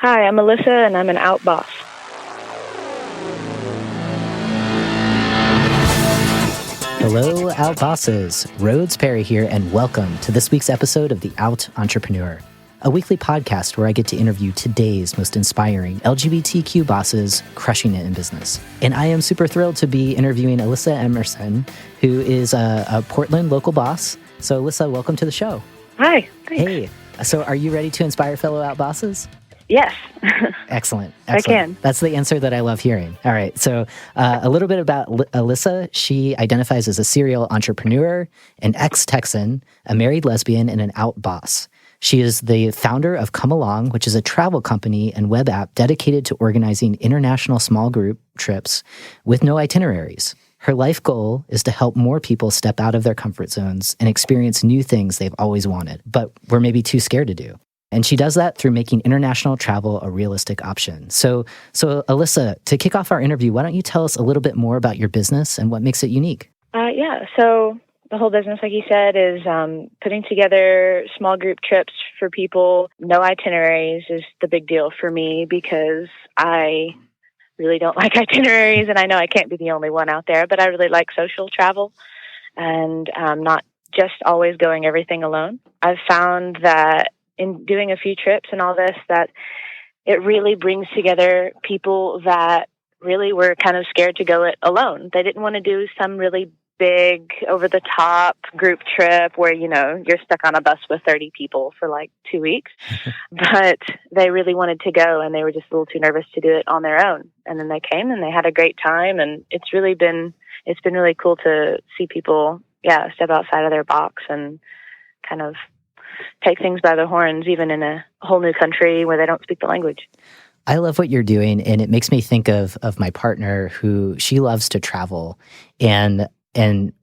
Hi, I'm Alyssa, and I'm an out boss. Hello, Out Bosses. Rhodes Perry here, and welcome to this week's episode of The Out Entrepreneur, a weekly podcast where I get to interview today's most inspiring LGBTQ bosses crushing it in business. And I am super thrilled to be interviewing Alyssa Emerson, who is a Portland local boss. So, Alyssa, welcome to the show. Hi. Thanks. Hey. So, are you ready to inspire fellow Out Bosses? Yes. Excellent. I can. That's the answer that I love hearing. All right. So a little bit about Alyssa. She identifies as a serial entrepreneur, an ex-Texan, a married lesbian, and an out boss. She is the founder of Come Along, which is a travel company and web app dedicated to organizing international small group trips with no itineraries. Her life goal is to help more people step out of their comfort zones and experience new things they've always wanted, but were maybe too scared to do. And she does that through making international travel a realistic option. So Alyssa, to kick off our interview, why don't you tell us a little bit more about your business and what makes it unique? So the whole business, like you said, is putting together small group trips for people. No itineraries is the big deal for me because I really don't like itineraries, and I know I can't be the only one out there, but I really like social travel and not just always going everything alone. I've found that in doing a few trips and all this, that it really brings together people that really were kind of scared to go it alone. They didn't want to do some really big, over-the-top group trip where, you're stuck on a bus with 30 people for like 2 weeks. But they really wanted to go, and they were just a little too nervous to do it on their own. And then they came, and they had a great time, and it's been really cool to see people, step outside of their box and kind of take things by the horns, even in a whole new country where they don't speak the language. I love what you're doing, and it makes me think of my partner who she loves to travel, and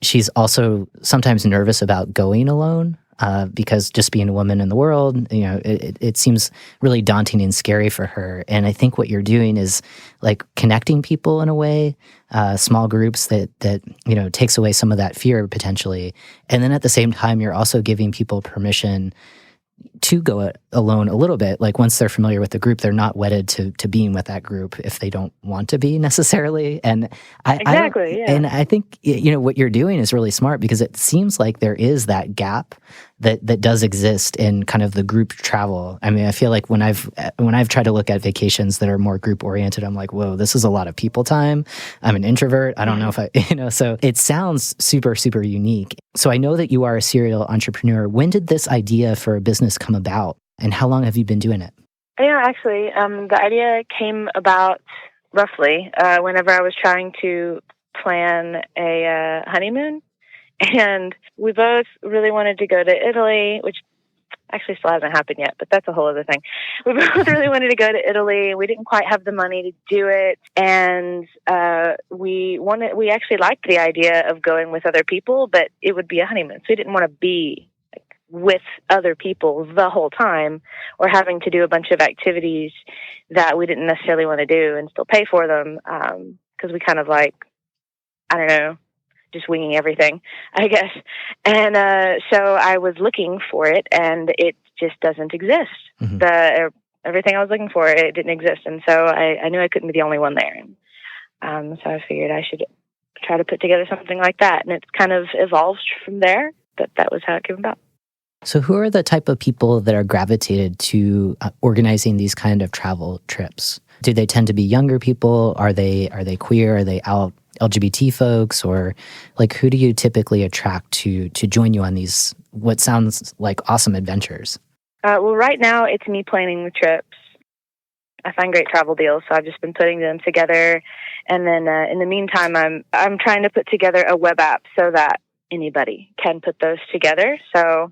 she's also sometimes nervous about going alone because just being a woman in the world, it seems really daunting and scary for her. And I think what you're doing is like connecting people in a way, small groups that takes away some of that fear potentially. And then at the same time, you're also giving people permission to go it alone a little bit. Like once they're familiar with the group, they're not wedded to being with that group if they don't want to be necessarily. And I think what you're doing is really smart because it seems like there is that gap that does exist in kind of the group travel. I mean, I feel like when I've tried to look at vacations that are more group oriented, I'm like, whoa, this is a lot of people time. I'm an introvert. I don't know if so it sounds super, super unique. So I know that you are a serial entrepreneur. When did this idea for a business come about, and how long have you been doing it? Yeah, actually, the idea came about roughly whenever I was trying to plan a honeymoon. And we both really wanted to go to Italy, which actually still hasn't happened yet, but that's a whole other thing. We both really wanted to go to Italy. We didn't quite have the money to do it. And we actually liked the idea of going with other people, but it would be a honeymoon. So we didn't want to be with other people the whole time or having to do a bunch of activities that we didn't necessarily want to do and still pay for them. Because we kind of like, I don't know, just winging everything, I guess. And so I was looking for it, and it just doesn't exist. Mm-hmm. Everything I was looking for, it didn't exist. And so I knew I couldn't be the only one there. And so I figured I should try to put together something like that. And it's kind of evolved from there, but that was how it came about. So who are the type of people that are gravitated to organizing these kind of travel trips? Do they tend to be younger people? Are they queer? Are they out LGBT folks? Or like who do you typically attract to join you on these, what sounds like awesome adventures? Well, right now it's me planning the trips. I find great travel deals, so I've just been putting them together. And then in the meantime, I'm trying to put together a web app so that anybody can put those together. So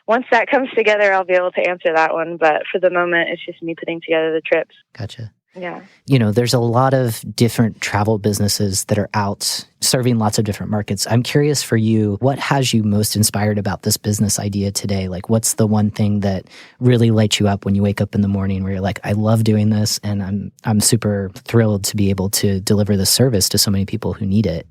once that comes together, I'll be able to answer that one. But for the moment, it's just me putting together the trips. Gotcha. Yeah. There's a lot of different travel businesses that are out serving lots of different markets. I'm curious for you, what has you most inspired about this business idea today? Like, what's the one thing that really lights you up when you wake up in the morning where you're like, I love doing this and I'm super thrilled to be able to deliver this service to so many people who need it?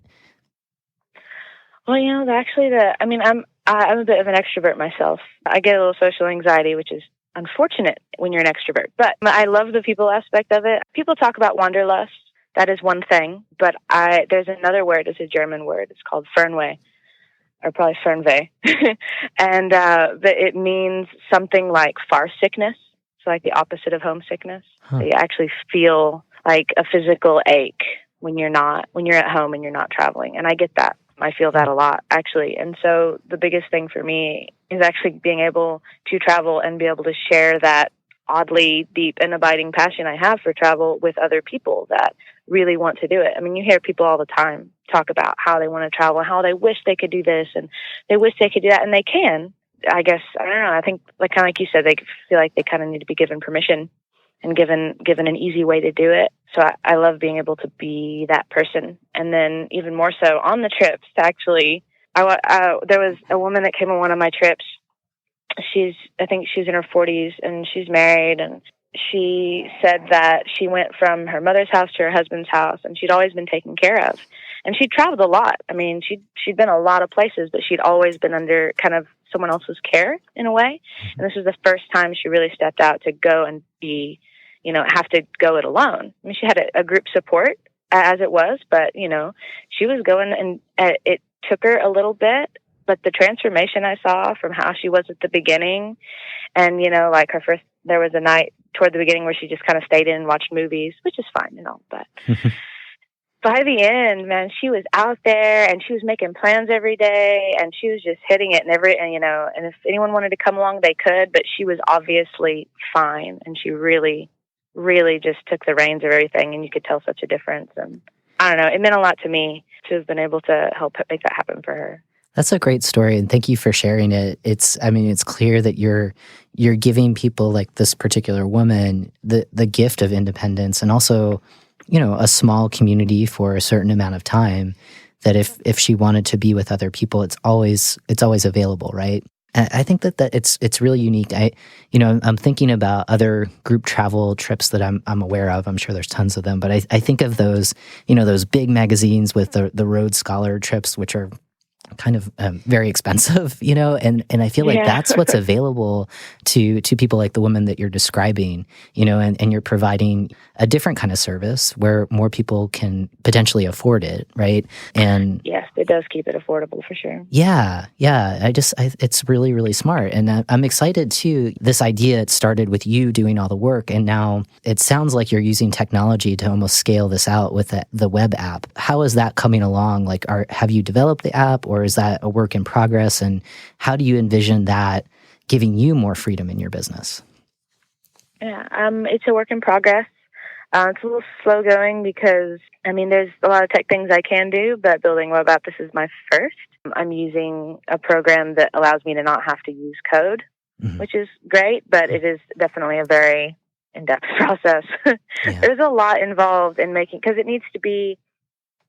Well, I'm a bit of an extrovert myself. I get a little social anxiety, which is unfortunate when you're an extrovert. But I love the people aspect of it. People talk about wanderlust. That is one thing, but there's another word. It's a German word. It's called Fernweh, or probably Fernweh. And it means something like far sickness. So like the opposite of homesickness. Huh. So you actually feel like a physical ache when you're at home and you're not traveling. And I get that. I feel that a lot, actually. And so the biggest thing for me is actually being able to travel and be able to share that oddly deep and abiding passion I have for travel with other people that really want to do it. I mean, you hear people all the time talk about how they want to travel, how they wish they could do this and they wish they could do that, and they can. I guess, I don't know, I think kind of like you said, they feel like they kind of need to be given permission and given an easy way to do it. So I love being able to be that person. And then even more so on the trips, actually, there was a woman that came on one of my trips. I think she's in her 40s and she's married, and she said that she went from her mother's house to her husband's house, and she'd always been taken care of. And she'd traveled a lot. I mean, she'd been a lot of places, but she'd always been under kind of someone else's care in a way. And this was the first time she really stepped out to go and be, have to go it alone. I mean, she had a group support as it was, but, she was going, and it took her a little bit. But the transformation I saw from how she was at the beginning, and, like there was a night toward the beginning where she just kind of stayed in and watched movies, which is fine and all, but by the end, man, she was out there and she was making plans every day and she was just hitting it and and if anyone wanted to come along, they could, but she was obviously fine. And she really, really just took the reins of everything, and you could tell such a difference. And I don't know, it meant a lot to me to have been able to help make that happen for her. That's a great story, and thank you for sharing it. It's clear that you're giving people like this particular woman the gift of independence, and also, a small community for a certain amount of time. That if she wanted to be with other people, it's always available, right? I think that it's really unique. I'm thinking about other group travel trips that I'm aware of. I'm sure there's tons of them, but I think of those those big magazines with the Rhodes Scholar trips, which are kind of very expensive, and I feel like that's what's available to people like the woman that you're describing, and you're providing a different kind of service where more people can potentially afford it, right? And yes, it does keep it affordable for sure. Yeah. It's really, really smart. And I'm excited too. This idea, it started with you doing all the work, and now it sounds like you're using technology to almost scale this out with the web app. How is that coming along? Like, have you developed the app, or is that a work in progress? And how do you envision that giving you more freedom in your business? Yeah, it's a work in progress. It's a little slow going because, there's a lot of tech things I can do, but building a web app, this is my first. I'm using a program that allows me to not have to use code, which is great, but it is definitely a very in-depth process. Yeah. There's a lot involved in making, because it needs to be,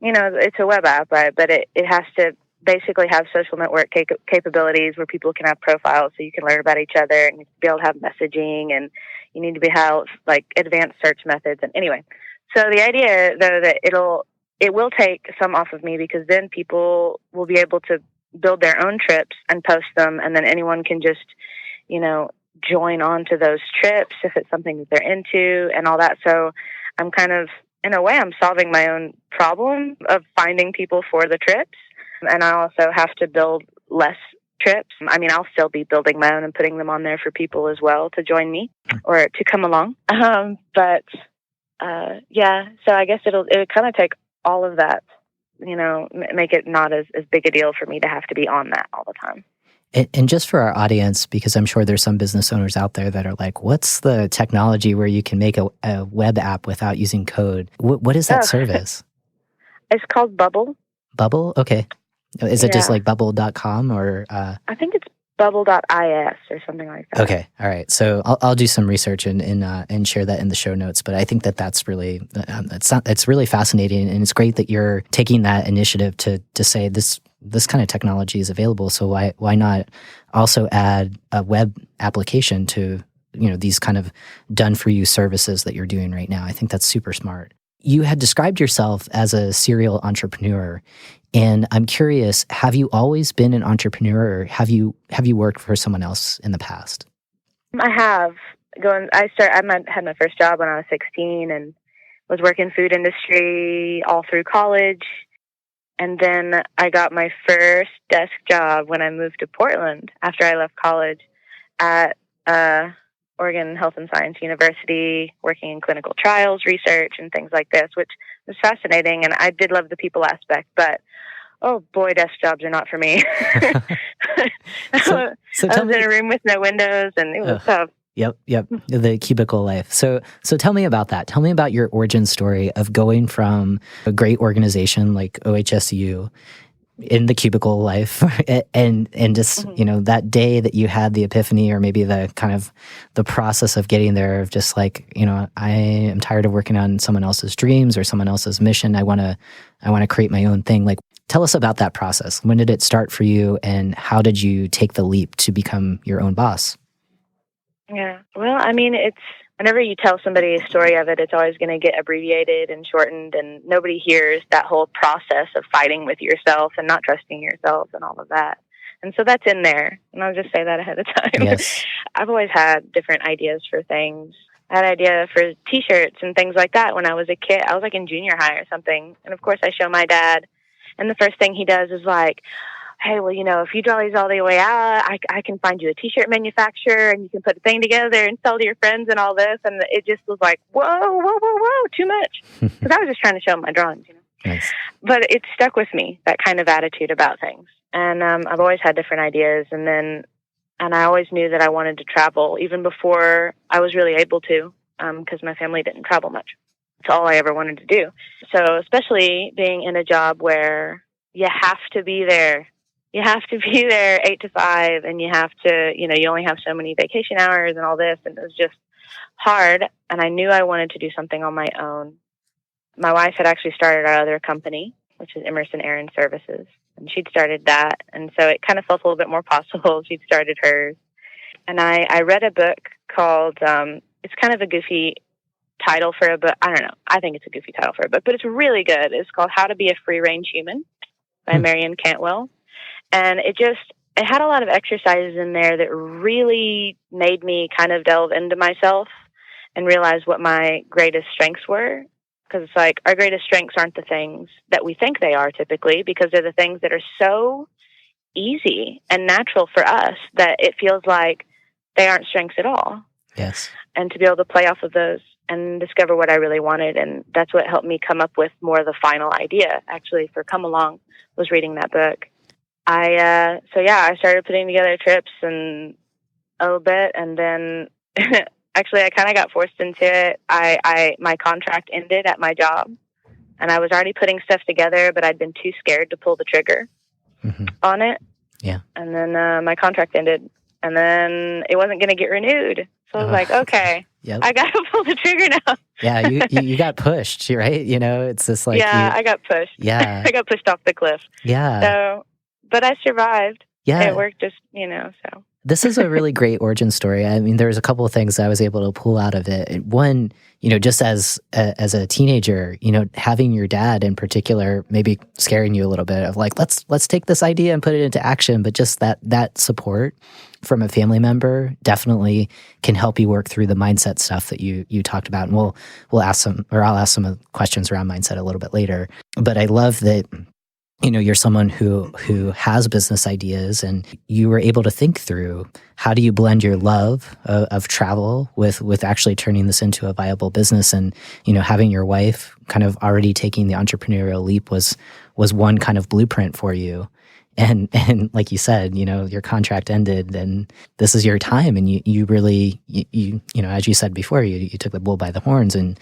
it's a web app, right? But it has to basically have social network capabilities where people can have profiles so you can learn about each other, and be able to have messaging, and you need to have like advanced search methods. And anyway, so the idea though that it will take some off of me, because then people will be able to build their own trips and post them, and then anyone can just, join on to those trips if it's something that they're into and all that. So I'm kind of, in a way, I'm solving my own problem of finding people for the trips. And I also have to build less trips. I'll still be building my own and putting them on there for people as well to join me or to come along. So I guess it'll kind of take all of that, make it not as big a deal for me to have to be on that all the time. And just for our audience, because I'm sure there's some business owners out there that are like, what's the technology where you can make a web app without using code? What is that service? It's called Bubble. Bubble? Okay. Is it just like bubble.com or? I think it's bubble.is or something like that. Okay. All right. So I'll do some research and share that in the show notes. But I think that's really, it's really fascinating. And it's great that you're taking that initiative to say this kind of technology is available. So why not also add a web application to, these kind of done for you services that you're doing right now? I think that's super smart. You had described yourself as a serial entrepreneur, and I'm curious, have you always been an entrepreneur, or have you worked for someone else in the past? I have had my first job when I was 16 and was working food industry all through college. And then I got my first desk job when I moved to Portland after I left college at Oregon Health and Science University, working in clinical trials research and things like this, which was fascinating. And I did love the people aspect, but oh boy, desk jobs are not for me. so I was in a room with no windows, and it was tough. Yep. The cubicle life. So tell me about that. Tell me about your origin story of going from a great organization like OHSU in the cubicle life and just, that day that you had the epiphany, or maybe the kind of the process of getting there of just like, I am tired of working on someone else's dreams or someone else's mission. I want to create my own thing. Like, tell us about that process. When did it start for you, and how did you take the leap to become your own boss? Yeah. Well, I mean, it's whenever you tell somebody a story of it, it's always going to get abbreviated and shortened, and nobody hears that whole process of fighting with yourself and not trusting yourself and all of that. And so that's in there. And I'll just say that ahead of time. Yes. I've always had different ideas for things. I had an idea for T-shirts and things like that when I was a kid. I was like in junior high or something. And of course I show my dad, and the first thing he does is like, hey, well, if you draw these all the way out, I can find you a T-shirt manufacturer, and you can put a thing together and sell to your friends and all this. And it just was like, whoa, too much. Because I was just trying to show him my drawings, Nice. But it stuck with me, that kind of attitude about things. And I've always had different ideas. And I always knew that I wanted to travel, even before I was really able to, because my family didn't travel much. It's all I ever wanted to do. So especially being in a job where you have to be there. You have to be there 8 to 5, and you have to, you only have so many vacation hours and all this. And it was just hard. And I knew I wanted to do something on my own. My wife had actually started our other company, which is Emerson Aaron Services. And she'd started that. And so it kind of felt a little bit more possible. She'd started hers. And I read a book called, it's kind of a goofy title for a book. I don't know. I think it's a goofy title for a book, but it's really good. It's called How to Be a Free-Range Human by Marion Cantwell. And it had a lot of exercises in there that really made me kind of delve into myself and realize what my greatest strengths were. Because it's like our greatest strengths aren't the things that we think they are typically, because they're the things that are so easy and natural for us that it feels like they aren't strengths at all. Yes. And to be able to play off of those and discover what I really wanted. And that's what helped me come up with more of the final idea, actually, for Come Along, was reading that book. I started putting together trips and a little bit, and then actually I kind of got forced into it. My contract ended at my job, and I was already putting stuff together, but I'd been too scared to pull the trigger on it. Yeah. And then my contract ended, and then it wasn't going to get renewed. So I was like, okay, yep. I got to pull the trigger now. Yeah, you got pushed, right? It's just like... Yeah, I got pushed. Yeah. I got pushed off the cliff. Yeah. So, but I survived. Yeah. It worked just, so. This is a really great origin story. I mean, there's a couple of things I was able to pull out of it. One, just as a teenager, having your dad in particular maybe scaring you a little bit of like, let's take this idea and put it into action. But just that support from a family member definitely can help you work through the mindset stuff that you talked about. And I'll ask some questions around mindset a little bit later. But I love that you're someone who has business ideas, and you were able to think through how do you blend your love of travel with actually turning this into a viable business. And, having your wife kind of already taking the entrepreneurial leap was one kind of blueprint for you. And like you said, your contract ended, and this is your time. And you really, as you said before, you took the bull by the horns, and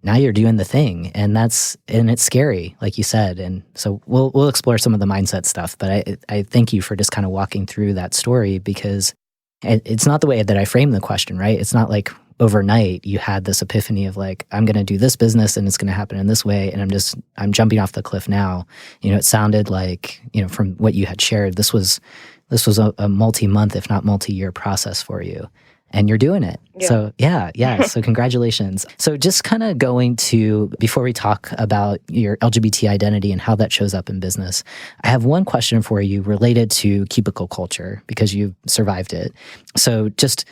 now you're doing the thing, and it's scary, like you said. And so we'll explore some of the mindset stuff, but I thank you for just kind of walking through that story, because it's not the way that I framed the question, right? It's not like overnight you had this epiphany of like, I'm going to do this business and it's going to happen in this way, and I'm jumping off the cliff now. It sounded like, from what you had shared, this was a multi-month, if not multi-year process for you. and you're doing it. Yeah. So yeah. So congratulations. So just kind of going to, before we talk about your LGBT identity and how that shows up in business, I have one question for you related to cubicle culture because you've survived it. So just,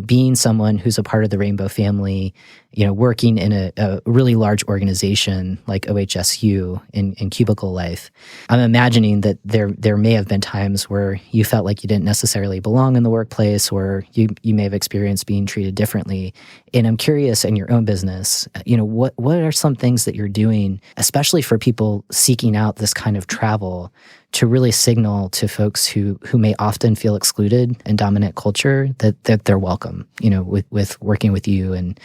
being someone who's a part of the Rainbow family, working in a really large organization like OHSU in cubicle life, I'm imagining that there may have been times where you felt like you didn't necessarily belong in the workplace, or you may have experienced being treated differently. And I'm curious, in your own business, what are some things that you're doing, especially for people seeking out this kind of travel, to really signal to folks who may often feel excluded in dominant culture that they're welcome, with working with you and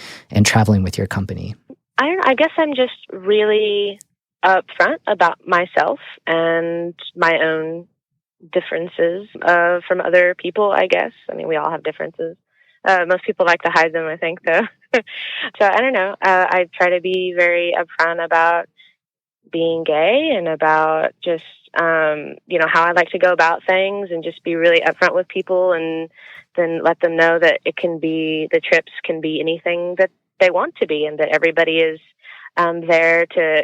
traveling with your company? I don't know. I guess I'm just really upfront about myself and my own differences from other people, I guess. I mean, we all have differences. Most people like to hide them, I think, though. So I don't know. I try to be very upfront about being gay and about just, how I like to go about things, and just be really upfront with people, and then let them know that the trips can be anything that they want to be, and that everybody is there to,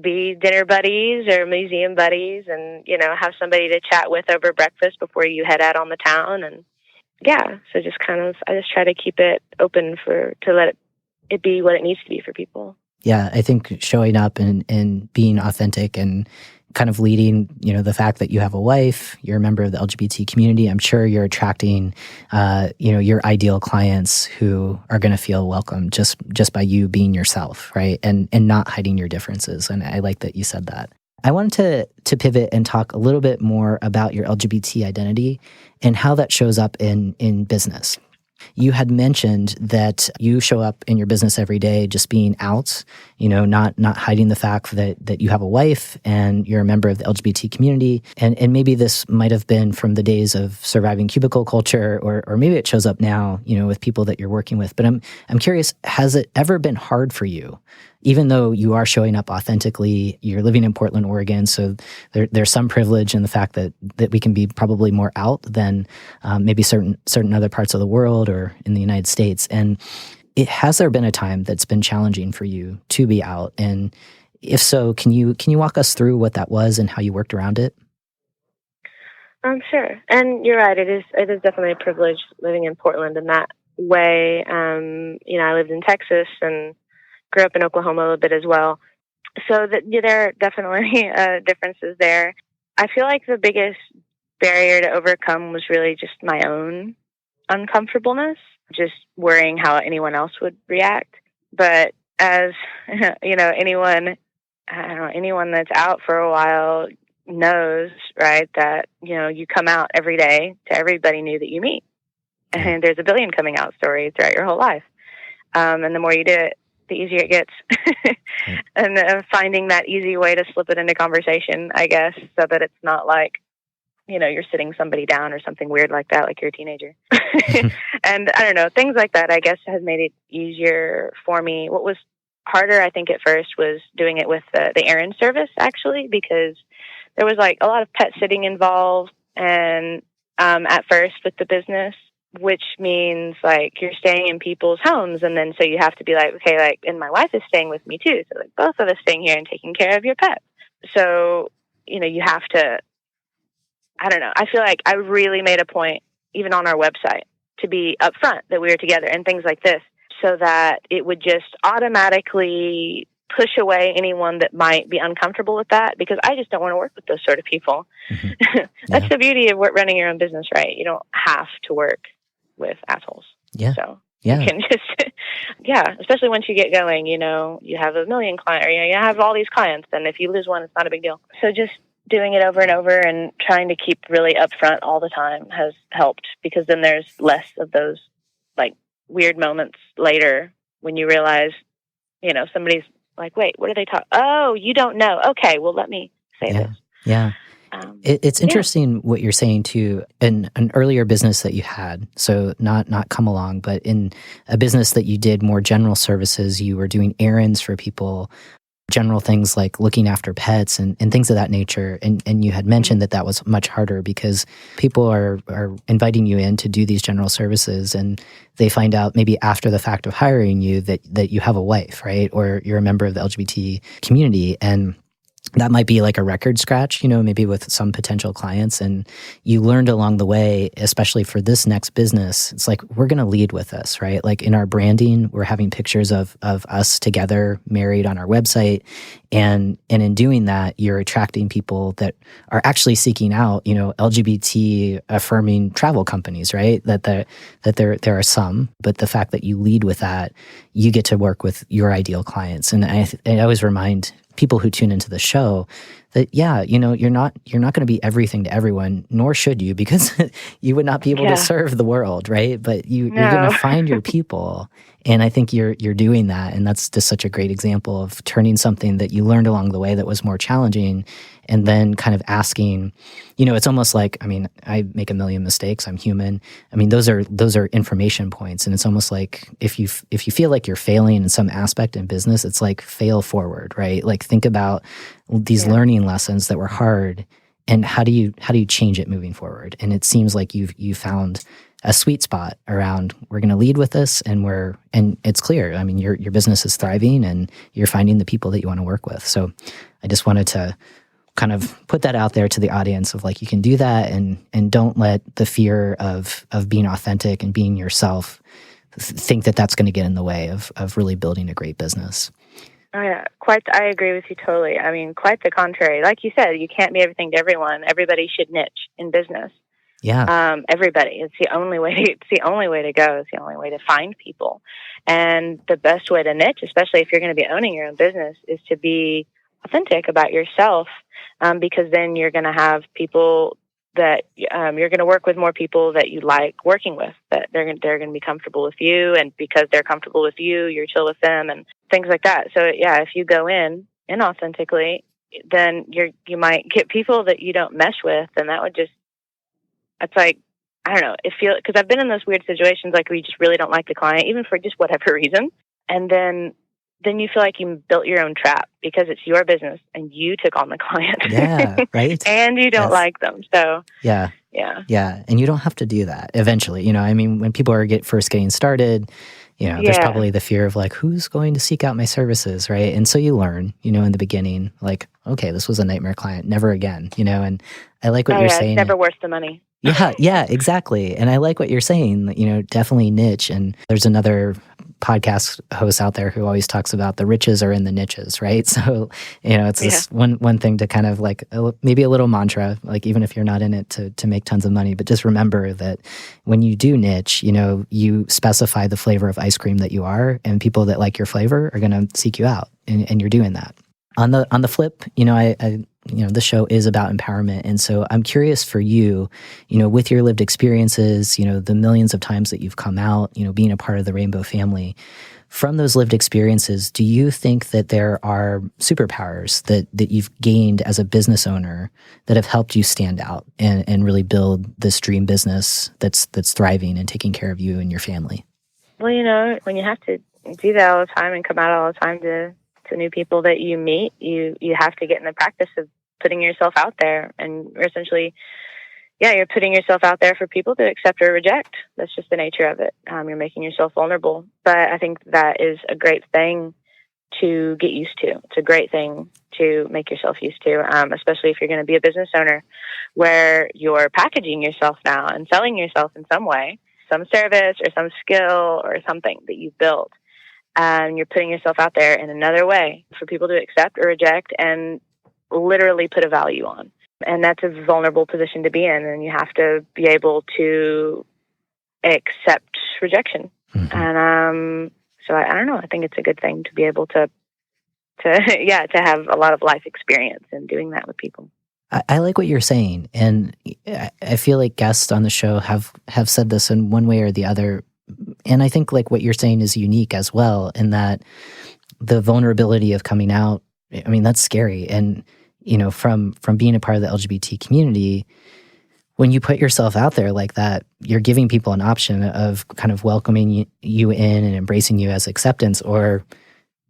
be dinner buddies or museum buddies, and, have somebody to chat with over breakfast before you head out on the town. And yeah, so just I just try to keep it open to let it be what it needs to be for people. Yeah, I think showing up and being authentic and kind of leading, the fact that you have a wife, you're a member of the LGBT community, I'm sure you're attracting, your ideal clients who are going to feel welcome just by you being yourself, right? And not hiding your differences. And I like that you said that. I wanted to pivot and talk a little bit more about your LGBT identity and how that shows up in business. You had mentioned that you show up in your business every day just being out, not hiding the fact that you have a wife and you're a member of the LGBT community. And maybe this might have been from the days of surviving cubicle culture, or maybe it shows up now, with people that you're working with. But I'm curious, has it ever been hard for you? Even though you are showing up authentically, you're living in Portland, Oregon, so there's some privilege in the fact that we can be probably more out than maybe certain other parts of the world or in the United States. And has there been a time that's been challenging for you to be out? And if so, can you walk us through what that was and how you worked around it? Sure. And you're right. It is definitely a privilege living in Portland in that way. I lived in Texas and grew up in Oklahoma a little bit as well. So there are definitely differences there. I feel like the biggest barrier to overcome was really just my own uncomfortableness, just worrying how anyone else would react. But as, anyone that's out for a while knows, right, that, you come out every day to everybody new that you meet. And there's a billion coming out stories throughout your whole life. And the more you do it, the easier it gets. And finding that easy way to slip it into conversation, I guess, so that it's not like, you're sitting somebody down or something weird like that, like you're a teenager. And I don't know, things like that, I guess, has made it easier for me. What was harder, I think, at first was doing it with the errand service, actually, because there was like a lot of pet sitting involved. And at first with the business, which means like you're staying in people's homes, and then so you have to be like, okay, like, and my wife is staying with me too, so like both of us staying here and taking care of your pet. So you have to, I don't know, I feel like I really made a point, even on our website, to be upfront that we were together and things like this, so that it would just automatically push away anyone that might be uncomfortable with that, because I just don't want to work with those sort of people. Mm-hmm. That's the beauty of running your own business, right? You don't have to work with assholes. Yeah. So yeah. You can just, especially once you get going, you have a million clients, or you have all these clients, and if you lose one, it's not a big deal. So just doing it over and over and trying to keep really upfront all the time has helped, because then there's less of those like weird moments later when you realize, somebody's like, wait, what are they talking? Oh, you don't know. Okay, well, let me say this. Yeah. It's interesting what you're saying too. In an earlier business that you had, so not Come Along, but in a business that you did more general services, you were doing errands for people. general things like looking after pets and things of that nature. And you had mentioned that was much harder because people are inviting you in to do these general services, and they find out maybe after the fact of hiring you that you have a wife, right? Or you're a member of the LGBT community. And that might be like a record scratch, maybe with some potential clients. And you learned along the way, especially for this next business, it's like, we're going to lead with this, right? Like in our branding, we're having pictures of us together, married on our website. And in doing that, you're attracting people that are actually seeking out, LGBT affirming travel companies, right? That there are some, but the fact that you lead with that, you get to work with your ideal clients. And I always remind people who tune into the show that, you're not going to be everything to everyone, nor should you, because you would not be able to serve the world, right? But you're going to find your people. And I think you're doing that. And that's just such a great example of turning something that you learned along the way that was more challenging, and then kind of asking, it's almost like, I make a million mistakes. I'm human. Those are information points. And it's almost like if you feel like you're failing in some aspect in business, it's like fail forward, right? Like think about these learning lessons that were hard, and how do you change it moving forward? And it seems like you found a sweet spot around, we're going to lead with this, and it's clear. Your business is thriving, and you're finding the people that you want to work with. So I just wanted to kind of put that out there to the audience of like, you can do that, and don't let the fear of being authentic and being yourself think that that's going to get in the way of really building a great business. Oh, yeah. I agree with you totally. Quite the contrary. Like you said, you can't be everything to everyone. Everybody should niche in business. Yeah. Everybody. It's the only way. It's the only way to go. It's the only way to find people. And the best way to niche, especially if you're going to be owning your own business, is to be authentic about yourself, because then you're going to have people that you're going to work with more people that you like working with, that they're going to be comfortable with you, and because they're comfortable with you, you're chill with them, and things like that. So if you go in inauthentically, then you might get people that you don't mesh with, and that would it's like, I don't know, because I've been in those weird situations, like where you just really don't like the client, even for just whatever reason, and then you feel like you built your own trap because it's your business and you took on the client. Yeah, right. And you don't like them. So yeah. And you don't have to do that eventually. When people are first getting started, there's probably the fear of like, who's going to seek out my services, right? And so you learn, in the beginning, like, okay, this was a nightmare client, never again, and I like what you're saying. It's never worth the money. Yeah, exactly. And I like what you're saying, definitely niche. And there's another podcast host out there who always talks about the riches are in the niches, right? So, it's this one thing to kind of like maybe a little mantra, like even if you're not in it to make tons of money, but just remember that when you do niche, you specify the flavor of ice cream that you are, and people that like your flavor are going to seek you out, and you're doing that. On the flip, the show is about empowerment. And so I'm curious for you, with your lived experiences, the millions of times that you've come out, being a part of the Rainbow family, from those lived experiences, do you think that there are superpowers that you've gained as a business owner that have helped you stand out and really build this dream business that's thriving and taking care of you and your family? Well, when you have to do that all the time and come out all the time to new people that you meet, you have to get in the practice of putting yourself out there, and essentially, you're putting yourself out there for people to accept or reject. That's just the nature of it. You're making yourself vulnerable, but I think that is a great thing to get used to. It's a great thing to make yourself used to, especially if you're going to be a business owner where you're packaging yourself now and selling yourself in some way, some service or some skill or something that you've built. And you're putting yourself out there in another way for people to accept or reject and literally put a value on. And that's a vulnerable position to be in. And you have to be able to accept rejection. Mm-hmm. And so I don't know. I think it's a good thing to be able to have a lot of life experience in doing that with people. I like what you're saying. And I feel like guests on the show have said this in one way or the other. And I think like what you're saying is unique as well, in that the vulnerability of coming out, that's scary. And, from being a part of the LGBT community, when you put yourself out there like that, you're giving people an option of kind of welcoming you in and embracing you as acceptance, or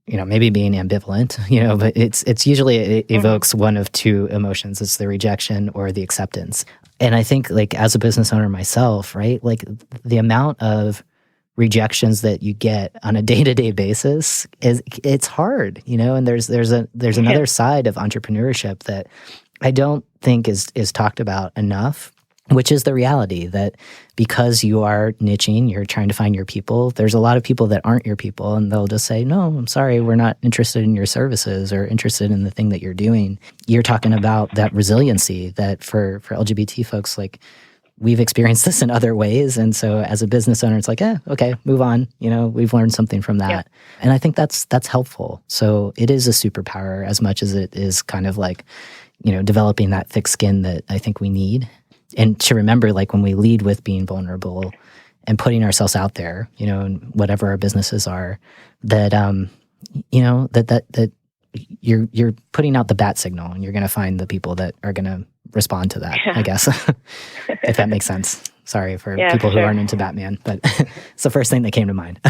maybe being ambivalent, but it's usually it evokes one of two emotions. It's the rejection or the acceptance. And I think like as a business owner myself, right, like the amount of rejections that you get on a day-to-day basis it's hard, and there's another side of entrepreneurship that I don't think is talked about enough, which is the reality that because you are niching, you're trying to find your people, there's a lot of people that aren't your people, and they'll just say, no, I'm sorry, we're not interested in your services or interested in the thing that you're doing. You're talking about that resiliency that for LGBT folks, like, we've experienced this in other ways. And so as a business owner, it's like, okay, move on. We've learned something from that. Yeah. And I think that's helpful. So it is a superpower as much as it is kind of like, developing that thick skin that I think we need. And to remember, like, when we lead with being vulnerable and putting ourselves out there, and whatever our businesses are, that, that you're putting out the bat signal, and you're going to find the people that are going to respond to that, I guess, if that makes sense. Sorry for people who aren't into Batman, but it's the first thing that came to mind.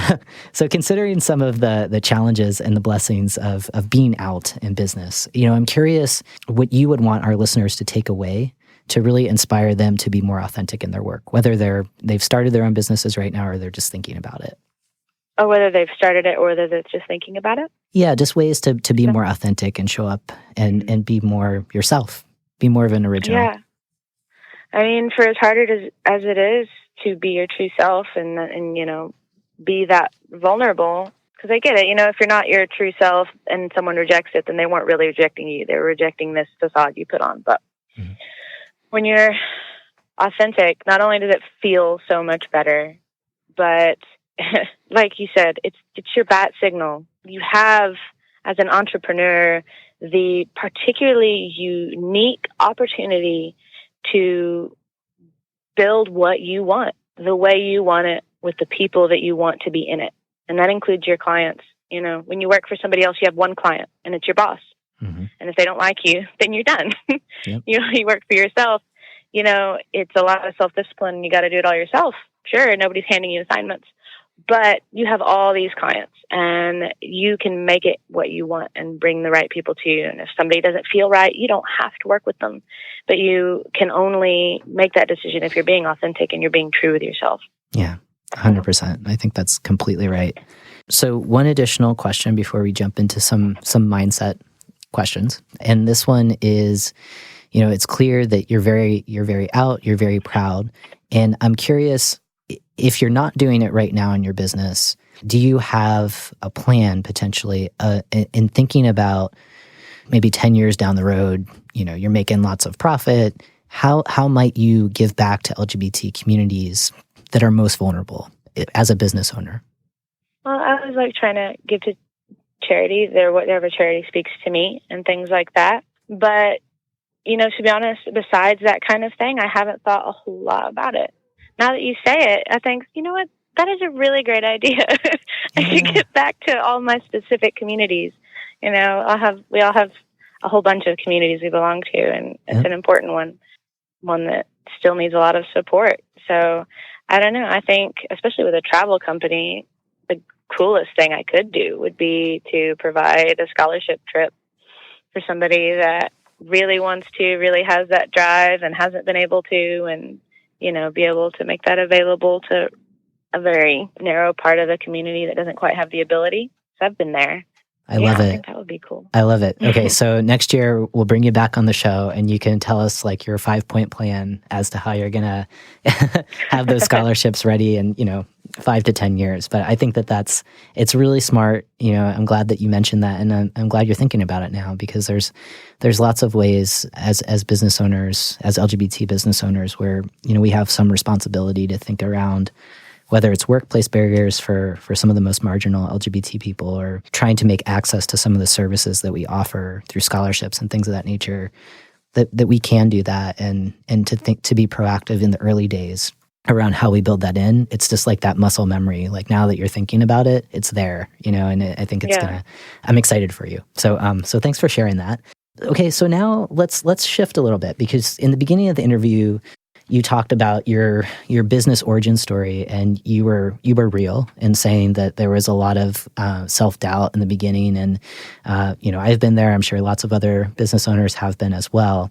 So considering some of the challenges and the blessings of being out in business, I'm curious what you would want our listeners to take away to really inspire them to be more authentic in their work, whether they've started their own businesses right now or they're just thinking about it. Or whether they've started it or whether they're just thinking about it? Yeah, just ways to be more authentic and show up and be more yourself, be more of an original. Yeah. I mean, for as hard as it is to be your true self and be that vulnerable, because I get it, if you're not your true self and someone rejects it, then they weren't really rejecting you. They were rejecting this facade you put on. But when you're authentic, not only does it feel so much better, but like you said, it's your bat signal. You have, as an entrepreneur, the particularly unique opportunity to build what you want, the way you want it, with the people that you want to be in it. And that includes your clients. When you work for somebody else, you have one client, and it's your boss. Mm-hmm. And if they don't like you, then you're done. Yep. You work for yourself. It's a lot of self-discipline. You got to do it all yourself. Sure, nobody's handing you assignments. But you have all these clients, and you can make it what you want and bring the right people to you. And if somebody doesn't feel right, you don't have to work with them. But you can only make that decision if you're being authentic and you're being true with yourself. Yeah, 100%. I think that's completely right. So one additional question before we jump into some mindset questions. And this one is, it's clear that you're very out, you're very proud. And I'm curious, if you're not doing it right now in your business, do you have a plan potentially in thinking about maybe 10 years down the road, you're making lots of profit. How might you give back to LGBT communities that are most vulnerable as a business owner? Well, I was like trying to give to charities or whatever charity speaks to me and things like that. But, to be honest, besides that kind of thing, I haven't thought a whole lot about it. Now that you say it, I think, what? That is a really great idea. I should get back to all my specific communities. We all have a whole bunch of communities we belong to, and it's an important one that still needs a lot of support. So I don't know. I think, especially with a travel company, the coolest thing I could do would be to provide a scholarship trip for somebody that really wants to, really has that drive and hasn't been able to, and be able to make that available to a very narrow part of the community that doesn't quite have the ability. So I've been there. I love it. I think that would be cool. I love it. Okay, so next year we'll bring you back on the show, and you can tell us like your 5-point plan as to how you're gonna have those scholarships ready in 5 to 10 years. But I think it's really smart. I'm glad that you mentioned that, and I'm glad you're thinking about it now, because there's lots of ways as business owners, as LGBT business owners, where we have some responsibility to think around whether it's workplace barriers for some of the most marginal LGBT people, or trying to make access to some of the services that we offer through scholarships and things of that nature, that we can do that, and to be proactive in the early days around how we build that in. It's just like that muscle memory. Like, now that you're thinking about it, it's there, and I think it's I'm excited for you. So thanks for sharing that. Okay, so now let's shift a little bit, because in the beginning of the interview, you talked about your business origin story, and you were real in saying that there was a lot of self-doubt in the beginning, and I've been there. I'm sure lots of other business owners have been as well.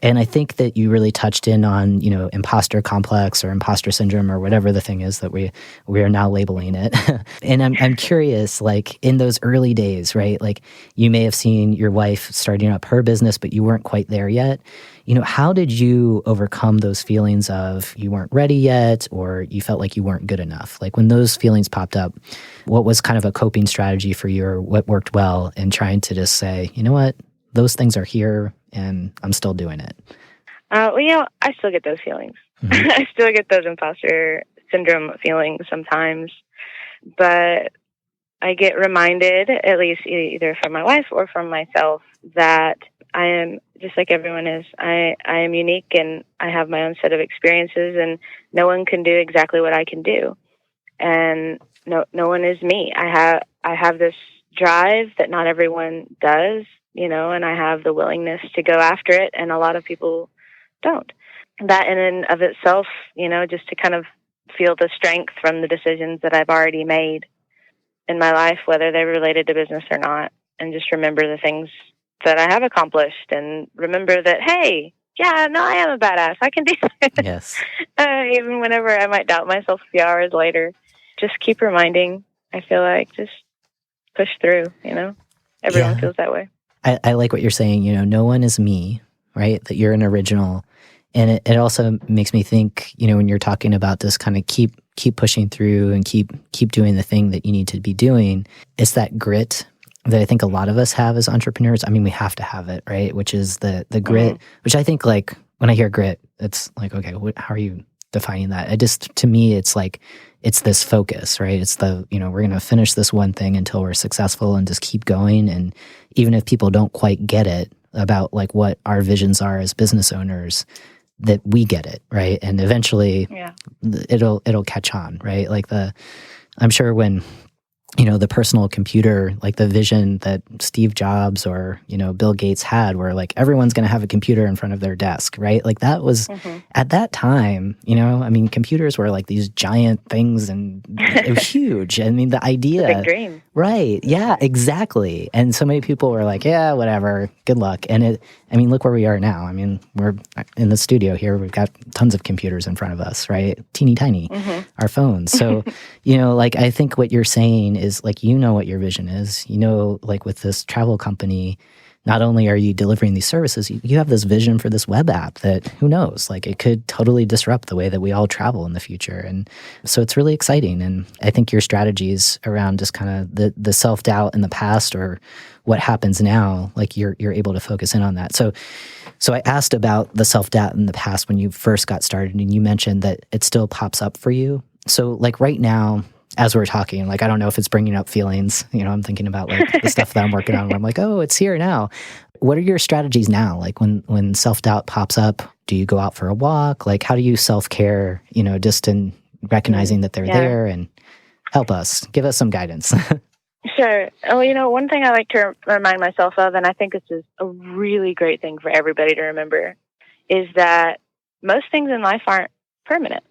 And I think that you really touched in on, imposter complex or imposter syndrome or whatever the thing is that we are now labeling it. And I'm curious, like in those early days, right? Like you may have seen your wife starting up her business, but you weren't quite there yet. How did you overcome those feelings of you weren't ready yet, or you felt like you weren't good enough? Like when those feelings popped up, what was kind of a coping strategy for you, or what worked well in trying to just say, you know what, those things are here and I'm still doing it? I still get those feelings. Mm-hmm. I still get those imposter syndrome feelings sometimes, but I get reminded, at least either from my wife or from myself, that I am just like everyone is. I am unique, and I have my own set of experiences, and no one can do exactly what I can do. And no one is me. I have this drive that not everyone does, and I have the willingness to go after it, and a lot of people don't. That in and of itself, just to kind of feel the strength from the decisions that I've already made in my life, whether they're related to business or not, and just remember the things that I have accomplished, and remember that, hey, yeah, no, I am a badass. I can do it. Yes. Even whenever I might doubt myself a few hours later, just keep reminding. I feel like just push through, Everyone feels that way. I like what you're saying, no one is me, right? That you're an original. And it also makes me think, when you're talking about this kind of keep pushing through and keep doing the thing that you need to be doing, it's that grit that I think a lot of us have as entrepreneurs. I mean, we have to have it, right? Which is the grit, which I think, like, when I hear grit, it's like, okay, how are you defining that? To me, it's like, it's this focus, right? It's we're going to finish this one thing until we're successful and just keep going. And even if people don't quite get it about like what our visions are as business owners, that we get it, right? And eventually it'll catch on, right? Like I'm sure when, the personal computer, like the vision that Steve Jobs or, Bill Gates had, where like everyone's going to have a computer in front of their desk, right? Like that was at that time, I mean, computers were like these giant things, and it was huge. I mean, the idea, it's a big dream. Right. Yeah, exactly. And so many people were like, yeah, whatever, good luck. And look where we are now. I mean, we're in the studio here. We've got tons of computers in front of us, right? Teeny tiny, our phones. So, like, I think what you're saying is like, what your vision is, like with this travel company, not only are you delivering these services, you have this vision for this web app that, who knows, like it could totally disrupt the way that we all travel in the future. And so it's really exciting. And I think your strategies around just kind of the self-doubt in the past or what happens now, like you're able to focus in on that. So I asked about the self-doubt in the past when you first got started, and you mentioned that it still pops up for you. So like right now, as we're talking, like, I don't know if it's bringing up feelings, I'm thinking about like the stuff that I'm working on where I'm like, oh, it's here now. What are your strategies now? Like when self-doubt pops up, do you go out for a walk? Like, how do you self-care, just in recognizing that they're there? And help us, give us some guidance. Sure. Oh, one thing I like to remind myself of, and I think this is a really great thing for everybody to remember, is that most things in life aren't permanent,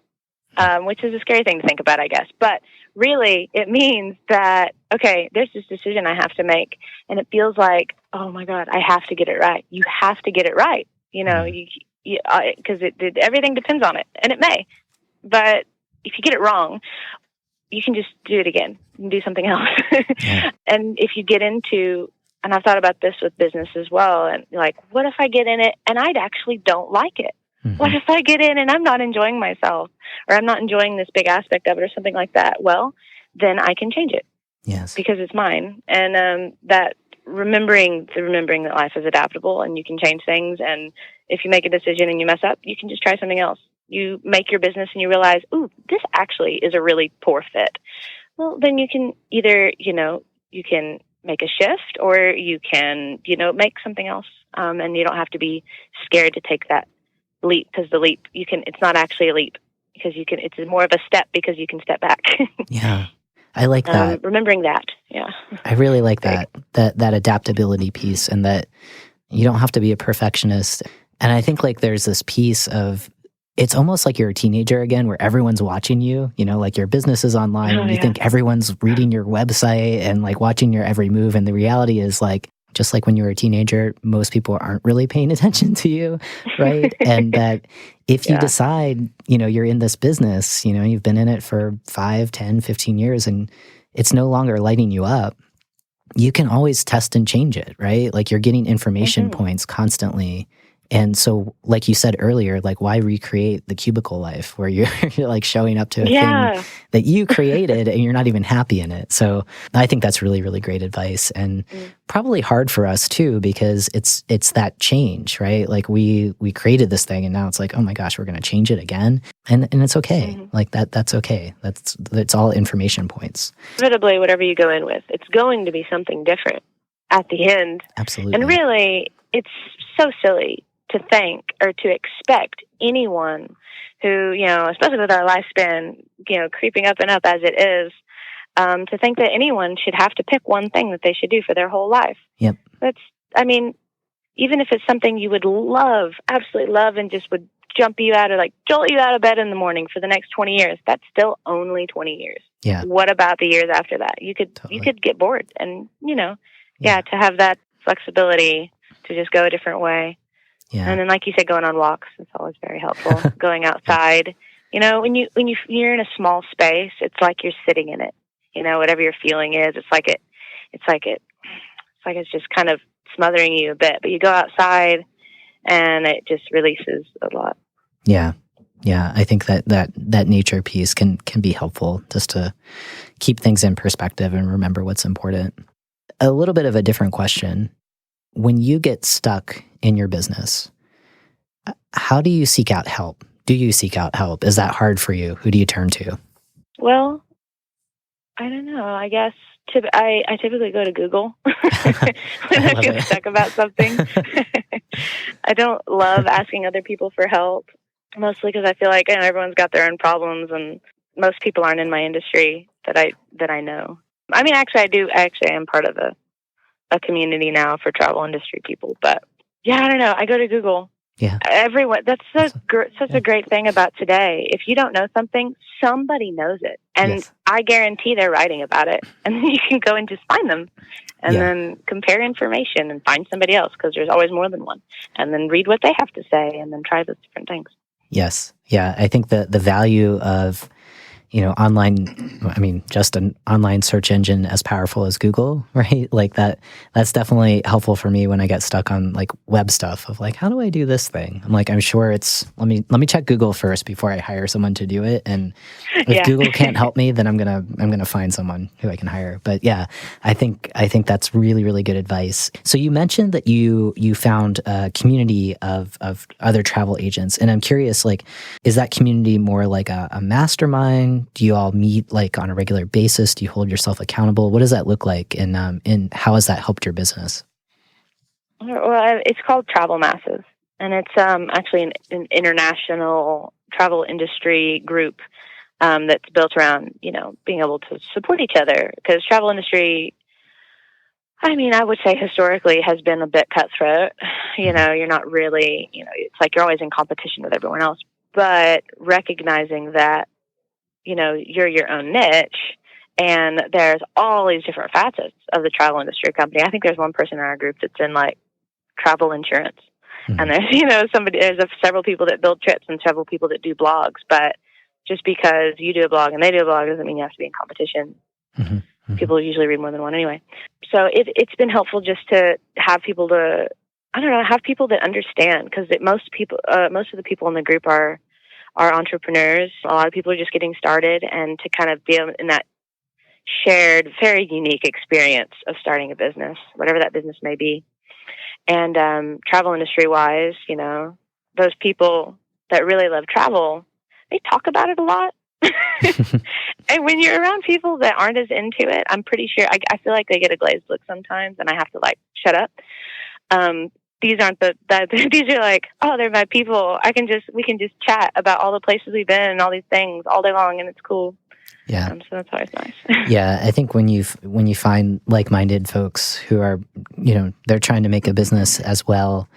which is a scary thing to think about, I guess. But really, it means that, okay, there's this decision I have to make, and it feels like, oh my God, I have to get it right. You have to get it right, because everything depends on it, and it may. But if you get it wrong, you can just do it again. You can do something else. And if you get into, and I've thought about this with business as well, and like, what if I get in it and I actually don't like it? What if I get in and I'm not enjoying myself, or I'm not enjoying this big aspect of it, or something like that? Well, then I can change it. Yes, because it's mine. And that remembering that life is adaptable and you can change things. And if you make a decision and you mess up, you can just try something else. You make your business and you realize, ooh, this actually is a really poor fit. Well, then you can either, you can make a shift, or you can, make something else. And you don't have to be scared to take that leap, because the leap, it's not actually a leap, because it's more of a step, because you can step back. Yeah. I like that. Remembering that. Yeah. I really like that adaptability piece, and that you don't have to be a perfectionist. And I think like there's this piece of it's almost like you're a teenager again, where everyone's watching you, like your business is online and you think everyone's reading your website and like watching your every move. And the reality is like, just like when you were a teenager, most people aren't really paying attention to you, right? And that if you decide, you're in this business, you've been in it for 5, 10, 15 years and it's no longer lighting you up, you can always test and change it, right? Like you're getting information points constantly. And so, like you said earlier, like why recreate the cubicle life where you're like showing up to a thing that you created and you're not even happy in it? So I think that's really, really great advice, and probably hard for us too, because it's that change, right? Like we created this thing and now it's like, oh my gosh, we're going to change it again. And it's okay. Like that's okay. That's all information points. Inevitably, whatever you go in with, it's going to be something different at the end. Absolutely. And really, it's so silly to think or to expect anyone who, especially with our lifespan, creeping up and up as it is, to think that anyone should have to pick one thing that they should do for their whole life. Yep. Even if it's something you would love, absolutely love, and just would jolt you out of bed in the morning for the next 20 years, that's still only 20 years. Yeah. What about the years after that? You could get bored and, to have that flexibility to just go a different way. Yeah. And then, like you said, going on walks is always very helpful. Going outside, when you're in a small space, it's like you're sitting in it. Whatever your feeling is, it's like it's just kind of smothering you a bit. But you go outside, and it just releases a lot. Yeah, yeah. I think that nature piece can be helpful just to keep things in perspective and remember what's important. A little bit of a different question. When you get stuck in your business, how do you seek out help? Do you seek out help? Is that hard for you? Who do you turn to? Well, I don't know. I guess I typically go to Google when I get stuck about something. I don't love asking other people for help, mostly because I feel like everyone's got their own problems, and most people aren't in my industry that I know. I mean, actually, I do. Actually, I am part of a community now for travel industry people. But yeah, I don't know. I go to Google. Yeah. Everyone. That's such a great thing about today. If you don't know something, somebody knows it. And I guarantee they're writing about it. And then you can go and just find them and then compare information and find somebody else, because there's always more than one. And then read what they have to say and then try those different things. Yes. Yeah. I think the value of online, just an online search engine as powerful as Google, right? Like that's definitely helpful for me when I get stuck on like web stuff of like, how do I do this thing? I'm like, I'm sure let me check Google first before I hire someone to do it. And if Google can't help me, then I'm going to find someone who I can hire. But yeah, I think that's really, really good advice. So you mentioned that you found a community of other travel agents. And I'm curious, like, is that community more like a mastermind? Do you all meet like on a regular basis? Do you hold yourself accountable? What does that look like? And how has that helped your business? Well, it's called Travel Masses, and it's actually an international travel industry group that's built around, being able to support each other, because travel industry, I would say historically has been a bit cutthroat. You're not really, it's like you're always in competition with everyone else, but recognizing that you're your own niche, and there's all these different facets of the travel industry company. I think there's one person in our group that's in like travel insurance, and there's several people that build trips and several people that do blogs. But just because you do a blog and they do a blog doesn't mean you have to be in competition. People usually read more than one anyway. So it's been helpful just to have people have people that understand, because most of the people in the group are entrepreneurs. A lot of people are just getting started, and to kind of be in that shared, very unique experience of starting a business, whatever that business may be. And travel industry wise, those people that really love travel, they talk about it a lot. And when you're around people that aren't as into it, I'm pretty sure, I feel like they get a glazed look sometimes, and I have to like, shut up. These aren't these are like, oh, they're my people. We can just chat about all the places we've been and all these things all day long, and it's cool. Yeah. So that's always nice. Yeah. I think when you find like-minded folks who are, they're trying to make a business as well,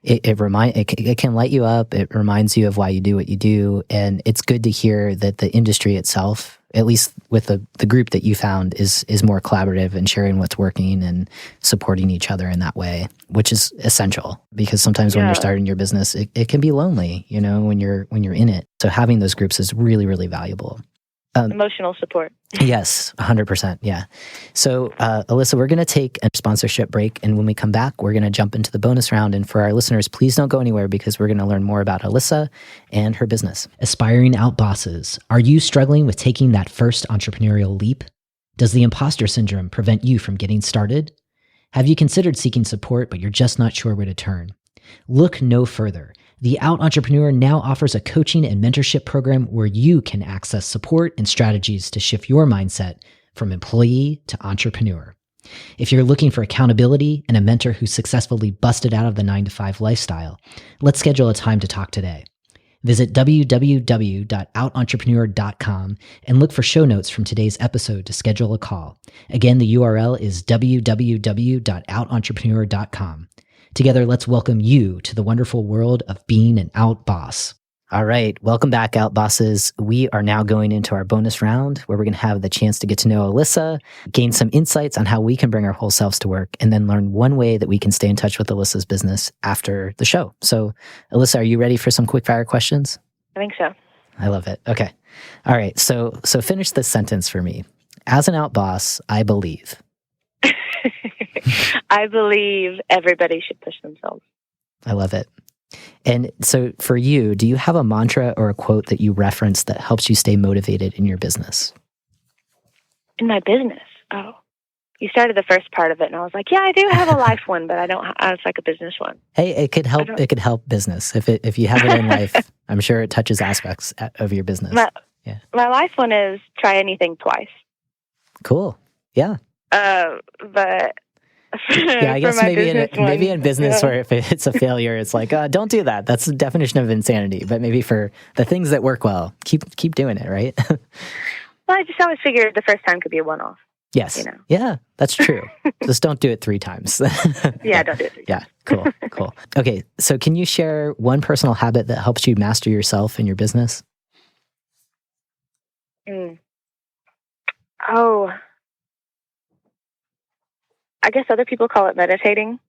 It can light you up. It reminds you of why you do what you do. And it's good to hear that the industry itself, at least with the group that you found, is more collaborative and sharing what's working and supporting each other in that way, which is essential, because sometimes when you're starting your business, it can be lonely, when you're in it. So having those groups is really, really valuable. Emotional support. Yes, 100%. Yeah. So, Alyssa, we're going to take a sponsorship break. And when we come back, we're going to jump into the bonus round. And for our listeners, please don't go anywhere, because we're going to learn more about Alyssa and her business. Aspiring out bosses. Are you struggling with taking that first entrepreneurial leap? Does the imposter syndrome prevent you from getting started? Have you considered seeking support, but you're just not sure where to turn? Look no further. The Out Entrepreneur now offers a coaching and mentorship program where you can access support and strategies to shift your mindset from employee to entrepreneur. If you're looking for accountability and a mentor who successfully busted out of the 9-to-5 lifestyle, let's schedule a time to talk today. Visit www.outentrepreneur.com and look for show notes from today's episode to schedule a call. Again, the URL is www.outentrepreneur.com. Together, let's welcome you to the wonderful world of being an out boss. All right. Welcome back, Out Bosses. We are now going into our bonus round, where we're going to have the chance to get to know Alyssa, gain some insights on how we can bring our whole selves to work, and then learn one way that we can stay in touch with Alyssa's business after the show. So, Alyssa, are you ready for some quick fire questions? I think so. I love it. Okay. All right. So finish this sentence for me. As an out boss, I believe. I believe everybody should push themselves. I love it. And so for you, do you have a mantra or a quote that you reference that helps you stay motivated in your business? In my business? Oh, you started the first part of it, and I was like, yeah, I do have a life one, but I don't. It's like a business one. Hey, it could help. It could help business if you have it in life. I'm sure it touches aspects of your business. My life one is try anything twice. Cool. Yeah. But yeah, I guess maybe in business where if it's a failure, it's like, don't do that. That's the definition of insanity. But maybe for the things that work well, keep doing it, right? Well, I just always figured the first time could be a one-off. Yes. Yeah, that's true. Just don't do it 3 times. Yeah, don't do it 3 times. Yeah, cool. Okay, so can you share one personal habit that helps you master yourself in your business? Oh, I guess other people call it meditating.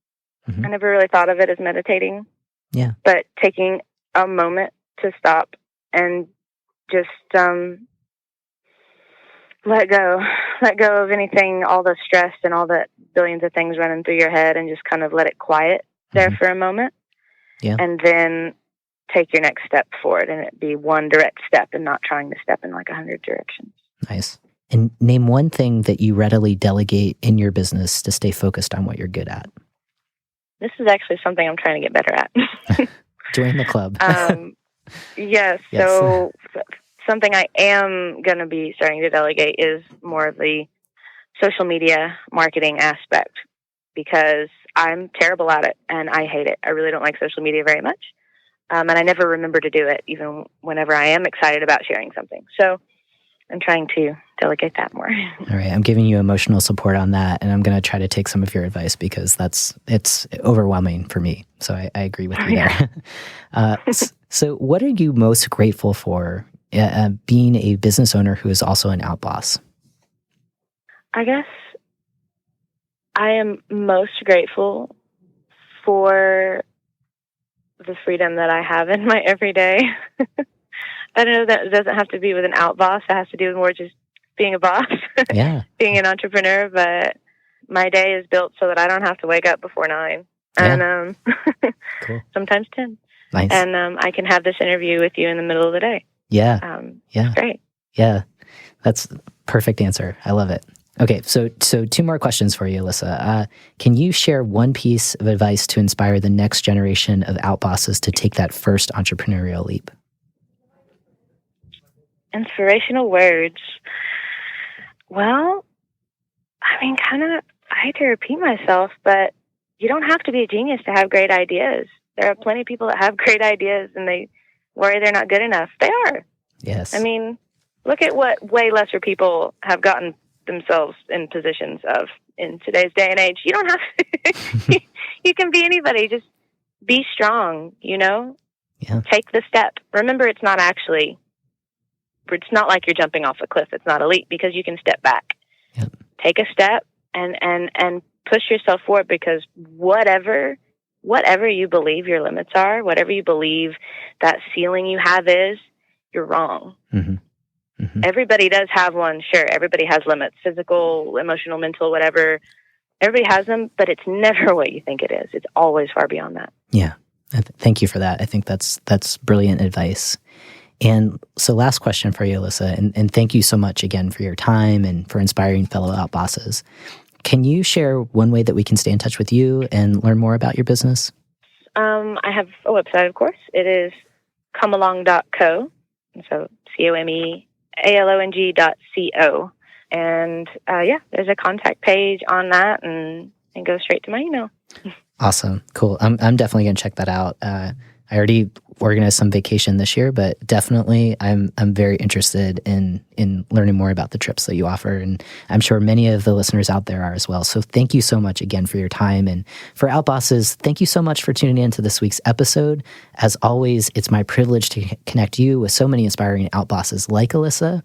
Mm-hmm. I never really thought of it as meditating. Yeah. But taking a moment to stop and just let go of anything, all the stress and all the billions of things running through your head, and just kind of let it quiet there for a moment. Yeah. And then take your next step forward, and it be one direct step and not trying to step in like 100 directions. Nice. And name one thing that you readily delegate in your business to stay focused on what you're good at. This is actually something I'm trying to get better at. Join the club. Yes. So something I am going to be starting to delegate is more of the social media marketing aspect, because I'm terrible at it and I hate it. I really don't like social media very much. And I never remember to do it, even whenever I am excited about sharing something. So I'm trying to delegate that more. All right. I'm giving you emotional support on that, and I'm going to try to take some of your advice, because it's overwhelming for me. So I agree with you there. So what are you most grateful for being a business owner who is also an out boss? I guess I am most grateful for the freedom that I have in my everyday. I don't know, that it doesn't have to be with an out boss. It has to do with more just being a boss, being an entrepreneur. But my day is built so that I don't have to wake up before 9 and cool. Sometimes 10. Nice. And I can have this interview with you in the middle of the day. Yeah. It's great. Yeah. That's a perfect answer. I love it. Okay. So 2 more questions for you, Alyssa. Can you share one piece of advice to inspire the next generation of out bosses to take that first entrepreneurial leap? Inspirational words. Well, I mean, I hate to repeat myself, but you don't have to be a genius to have great ideas. There are plenty of people that have great ideas and they worry they're not good enough. They are. Yes. I mean, look at what way lesser people have gotten themselves in positions of in today's day and age. You don't have to, you can be anybody. Just be strong, Yeah. take the step. Remember, it's not like you're jumping off a cliff. It's not a leap because you can step back. Yep. Take a step and push yourself forward, because whatever you believe your limits are, whatever you believe that ceiling you have is, you're wrong. Mm-hmm. Mm-hmm. Everybody does have one. Sure. Everybody has limits, physical, emotional, mental, whatever. Everybody has them, but it's never what you think it is. It's always far beyond that. Yeah. Thank you for that. I think that's brilliant advice. And so last question for you, Alyssa, and thank you so much again for your time and for inspiring fellow out bosses. Can you share one way that we can stay in touch with you and learn more about your business? I have a website, of course. It is comealong.co. So comealong.co. And there's a contact page on that, and go straight to my email. Awesome. Cool. I'm definitely going to check that out. I already organized some vacation this year, but definitely I'm very interested in learning more about the trips that you offer. And I'm sure many of the listeners out there are as well. So thank you so much again for your time. And for Outbosses, thank you so much for tuning in to this week's episode. As always, it's my privilege to connect you with so many inspiring outbosses like Alyssa.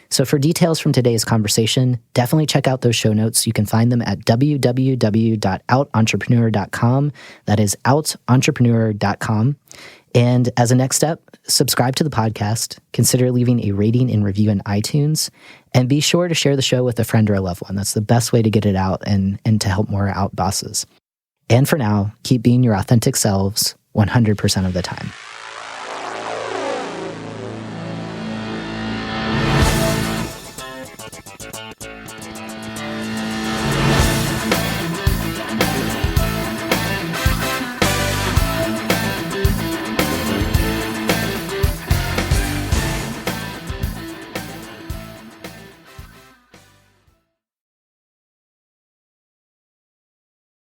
So for details from today's conversation, definitely check out those show notes. You can find them at www.outentrepreneur.com. That is outentrepreneur.com. And as a next step, subscribe to the podcast, consider leaving a rating and review in iTunes, and be sure to share the show with a friend or a loved one. That's the best way to get it out and to help more out bosses. And for now, keep being your authentic selves 100% of the time.